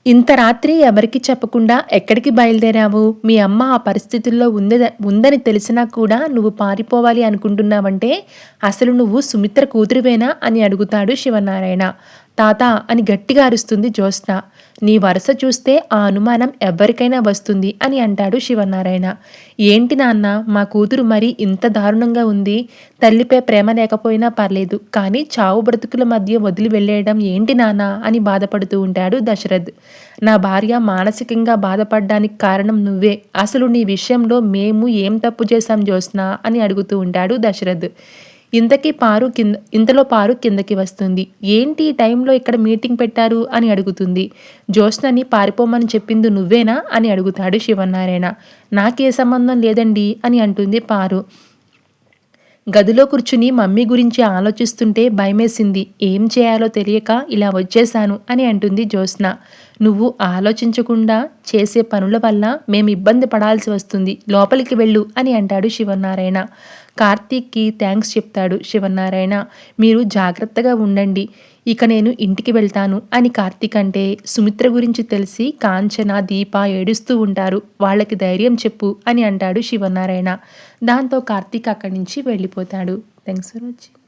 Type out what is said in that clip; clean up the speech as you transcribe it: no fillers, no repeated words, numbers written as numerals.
ఇంత రాత్రి ఎవరికీ చెప్పకుండా ఎక్కడికి బయలుదేరావు? మీ అమ్మ ఆ పరిస్థితుల్లో ఉందని తెలిసినా కూడా నువ్వు పారిపోవాలి అనుకుంటున్నావంటే అసలు నువ్వు సుమిత్ర కూతురివేనా అని అడుగుతాడు శివనారాయణ. తాత అని గట్టిగా అరుస్తుంది జ్యోత్స్న. నీ వరస చూస్తే ఆ అనుమానం ఎవ్వరికైనా వస్తుంది అని అంటాడు శివనారాయణ. ఏంటి నాన్న, మా కూతురు మరి ఇంత దారుణంగా ఉంది. తల్లిపై ప్రేమ లేకపోయినా పర్లేదు, కానీ చావు బ్రతుకుల మధ్య వదిలి వెళ్ళేయడం ఏంటి నాన్న అని బాధపడుతూ ఉంటాడు దశరథ్. నా భార్య మానసికంగా బాధపడడానికి కారణం నువ్వే. అసలు నీ విషయంలో మేము ఏం తప్పు చేశాం జ్యోత్స్న అని అడుగుతూ ఉంటాడు దశరథ్. ఇంతలో పారు కిందకి వస్తుంది. ఏంటి ఈ టైంలో ఇక్కడ మీటింగ్ పెట్టారు అని అడుగుతుంది. జ్యోత్స్నని పారిపోమని చెప్పింది నువ్వేనా అని అడుగుతాడు శివనారాయణ. నాకే సంబంధం లేదండి అని అంటుంది పారు. గదిలో కూర్చుని మమ్మీ గురించి ఆలోచిస్తుంటే భయమేసింది. ఏం చేయాలో తెలియక ఇలా వచ్చేశాను అని అంటుంది జ్యోత్స్న. నువ్వు ఆలోచించకుండా చేసే పనుల వల్ల మేము ఇబ్బంది పడాల్సి వస్తుంది. లోపలికి వెళ్ళు అని అంటాడు శివనారాయణ. కార్తీక్కి థ్యాంక్స్ చెప్తాడు శివనారాయణ. మీరు జాగ్రత్తగా ఉండండి, ఇక నేను ఇంటికి వెళ్తాను అని కార్తీక్ అంటే సుమిత్ర గురించి తెలిసి కాంచన, దీప ఏడుస్తూ ఉంటారు. వాళ్ళకి ధైర్యం చెప్పు అని అంటాడు శివనారాయణ. దాంతో కార్తీక్ అక్కడి నుంచి వెళ్ళిపోతాడు. Thanks for watching.